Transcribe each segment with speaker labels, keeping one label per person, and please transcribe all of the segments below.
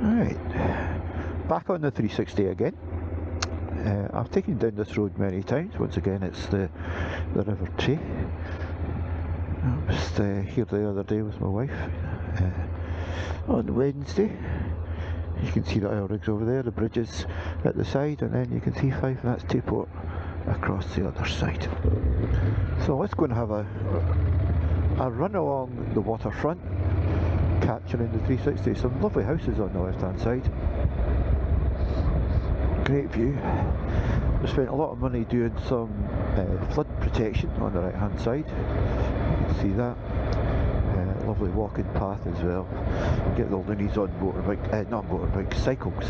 Speaker 1: Right, back on the 360 again. I've taken down this road many times. Once again, it's the River Tay. I was here the other day with my wife on Wednesday. You can see the oil rigs over there, the bridges at the side, and then you can see Fife, and that's Tayport across the other side. So let's go and have a run along the waterfront, capturing the 360. Some lovely houses on the left hand side. Great view. We spent a lot of money doing some flood protection on the right hand side. You can see that. Lovely walking path as well. Get the loonies on motorbike, not motorbike, cycles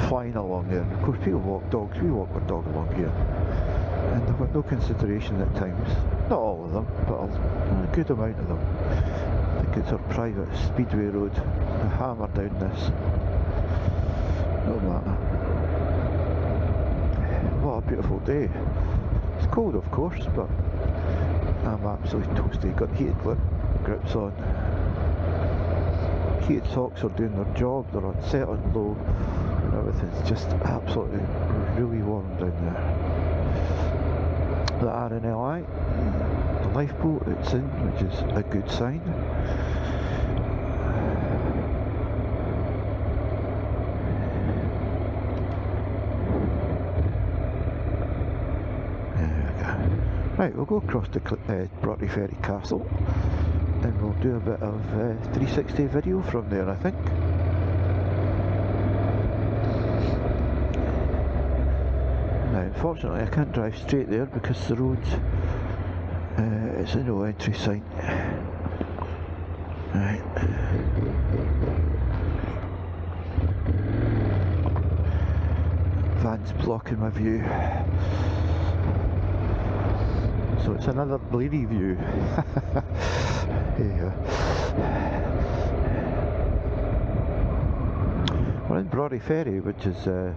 Speaker 1: flying along there. Of course people walk dogs, we walk our dog along here. And they've got no consideration at times. Not all of them, but a good amount of them. I think it's a private speedway road. They hammer down this. No matter. What a beautiful day. It's cold of course, but I'm absolutely toasty. Got heated grips on. Heated socks are doing their job, they're on set on low, and everything's just absolutely really warm down there. The RNLI, the lifeboat it's in, which is a good sign. Right, we'll go across to Broughty Ferry Castle and we'll do a bit of 360 video from there, I think. Now unfortunately I can't drive straight there because the road it's a no entry sign. Right. Van's blocking my view. So it's another bleary view. Yeah. We're in Broughty Ferry, which is a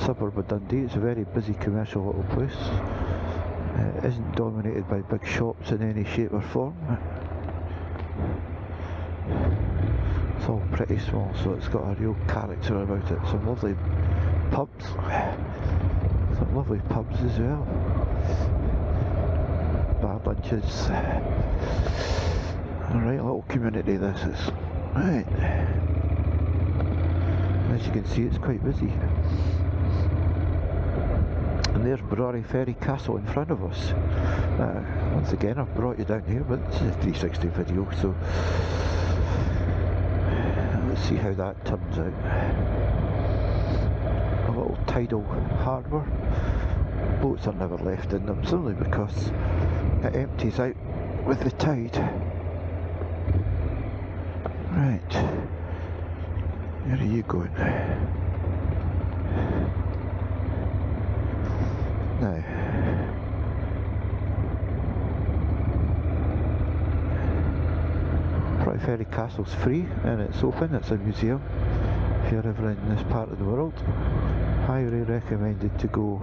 Speaker 1: suburb of Dundee. It's a very busy commercial little place. It isn't dominated by big shops in any shape or form. It's all pretty small, so it's got a real character about it. Some lovely pubs. Some lovely pubs as well. Bar lunches. Alright, a little community this is. Right. As you can see, it's quite busy. And there's Broughty Ferry Castle in front of us. Once again, I've brought you down here, but this is a 360 video, so let's see how that turns out. A little tidal harbour. Boats are never left in them, simply because it empties out with the tide. Right, where are you going? Now, Broughty Ferry Castle's free and it's open, it's a museum. If you're ever in this part of the world, highly recommended to go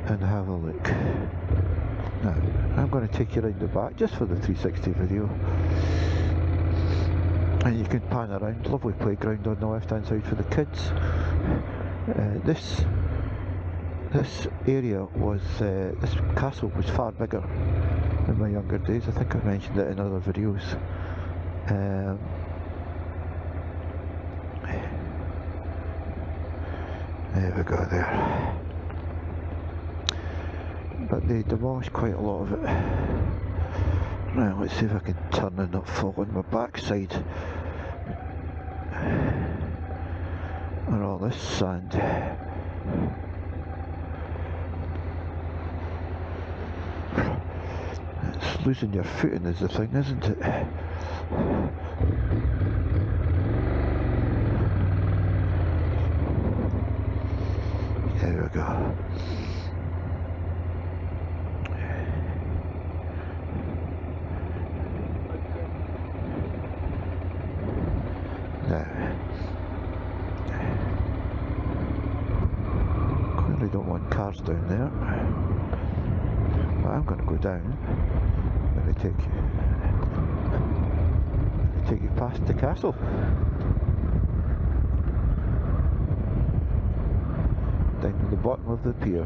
Speaker 1: and have a look. Now, I'm going to take you around the back just for the 360 video. And you can pan around, lovely playground on the left hand side for the kids. This area was, this castle was far bigger in my younger days. I think I mentioned it in other videos. There we go there. But they demolished quite a lot of it. Right, let's see if I can turn and not fall on my backside. And all this sand. It's losing your footing is the thing, isn't it? There we go. Now, clearly don't want cars down there. But I'm going to go down. I'm going to take you past the castle. Down to the bottom of the pier.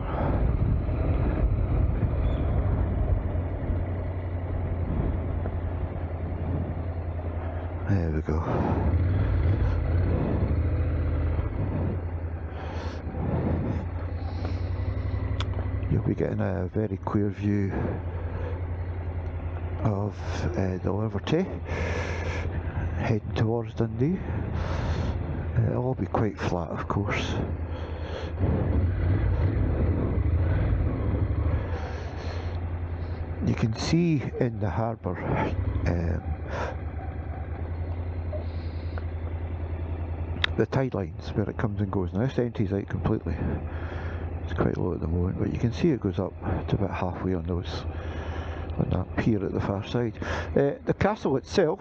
Speaker 1: There we go. You'll be getting a very clear view of the Waterfront heading towards Dundee. It'll all be quite flat, of course. You can see in the harbour the tide lines where it comes and goes. Now this empties out completely. It's quite low at the moment, but you can see it goes up to about halfway on that pier at the far side. The castle itself,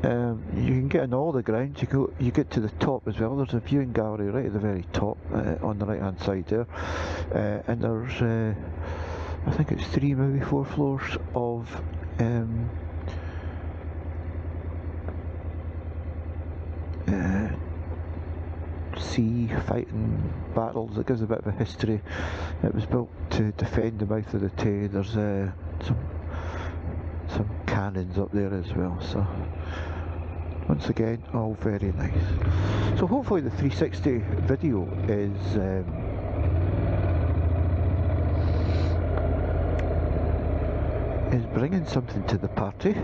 Speaker 1: you can get on all the grounds. You get to the top as well. There's a viewing gallery right at the very top on the right hand side there, and there's I think it's 3, maybe 4 floors of sea fighting battles. It gives a bit of a history. It was built to defend the mouth of the Tay. There's some cannons up there as well. So once again, all very nice. So hopefully the 360 video is bringing something to the party.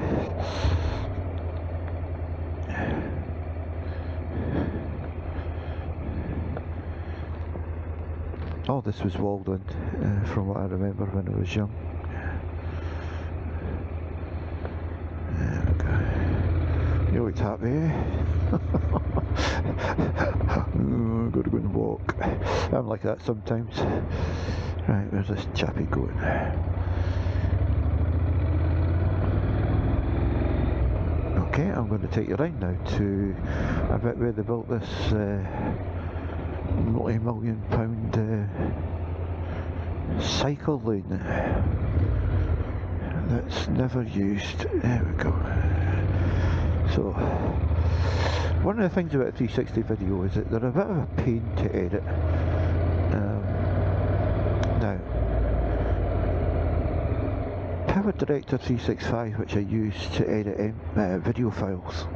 Speaker 1: All this was walled in, from what I remember when I was young. There we go. You looked happy, eh? Oh, I've got to go and walk. I'm like that sometimes. Right, where's this chappie going? Okay, I'm going to take you around now to a bit where they built this multi-million-pound cycle lane that's never used. There we go. So, one of the things about a 360 video is that they're a bit of a pain to edit. Now, Power Director 365, which I use to edit video files,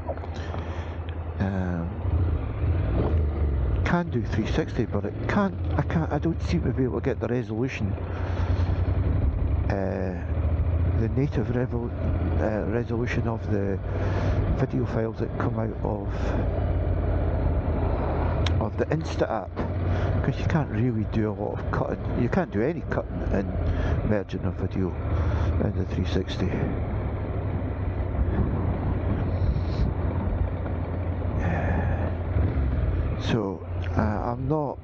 Speaker 1: can do 360, but I don't seem to be able to get the resolution, the native resolution of the video files that come out of the Insta app, because you can't really do a lot of cutting. You can't do any cutting and merging a video in the 360. So I'm not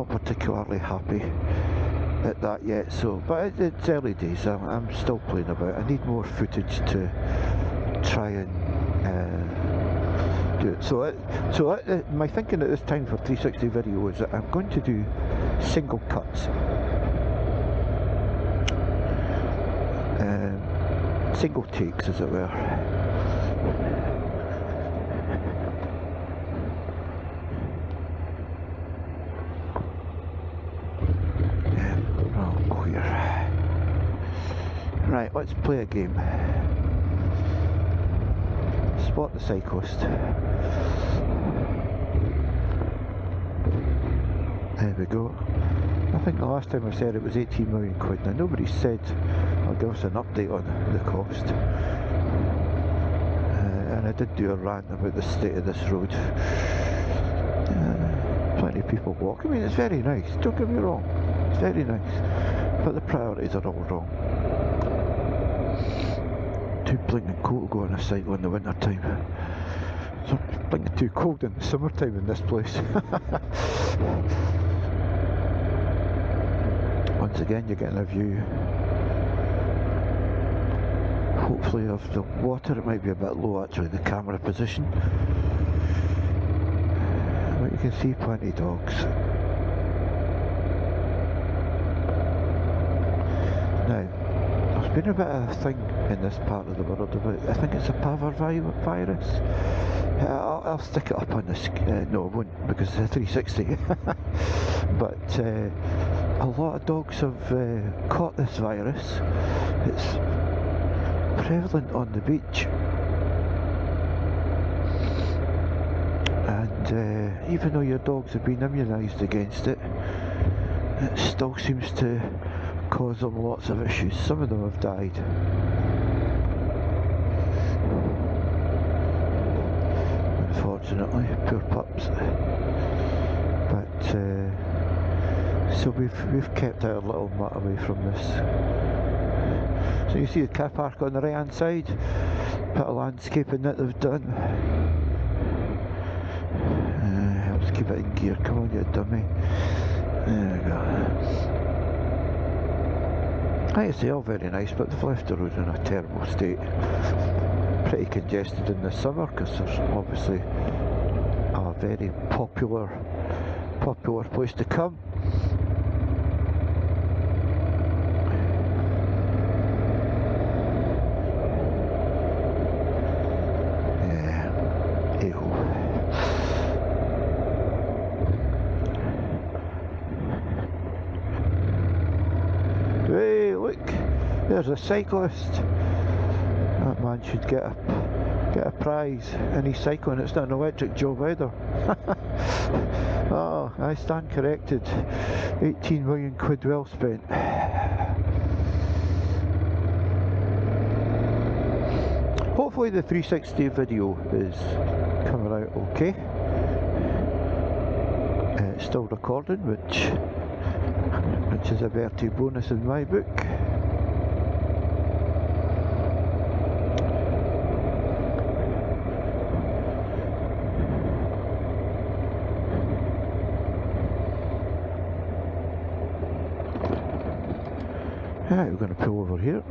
Speaker 1: particularly happy at that yet. So, but it's early days. I'm still playing about. I need more footage to try and do it. So my thinking at this time for 360 video is that I'm going to do single cuts, single takes, as it were. Right, let's play a game. Spot the cyclist. There we go. I think the last time I said it was 18 million quid. Now nobody said or give us an update on the cost. And I did do a rant about the state of this road. Plenty of people walk. I mean, it's very nice, don't get me wrong. It's very nice. But the priorities are all wrong. Too blinking cold to go on a cycle in the winter time. So blinking too cold in the summertime in this place. Once again, you're getting a view, hopefully, of the water. It might be a bit low actually, the camera position, but you can see plenty of dogs. Now, there's been a bit of a thing in this part of the world about, I think it's a parvovirus. I'll stick it up on this, no I won't, because it's a 360. But a lot of dogs have caught this virus. It's prevalent on the beach, and even though your dogs have been immunised against it, it still seems to cause them lots of issues. Some of them have died. Unfortunately, poor pups. But so we've kept our little mutt away from this. So you see the car park on the right hand side, bit of landscaping that they've done. Helps keep it in gear. Come on, you dummy. There we go. I say all very nice, but they've left the road in a terrible state. Pretty congested in the summer because there's obviously a very popular place to come. Yeah, hey-ho. Hey, look, there's a cyclist. That man should get a prize, and he's cycling. It's not an electric job either. Oh, I stand corrected. 18 million quid well spent. Hopefully the 360 video is coming out okay. It's still recording, which is a Broughty bonus in my book. Right, we're going to pull over here.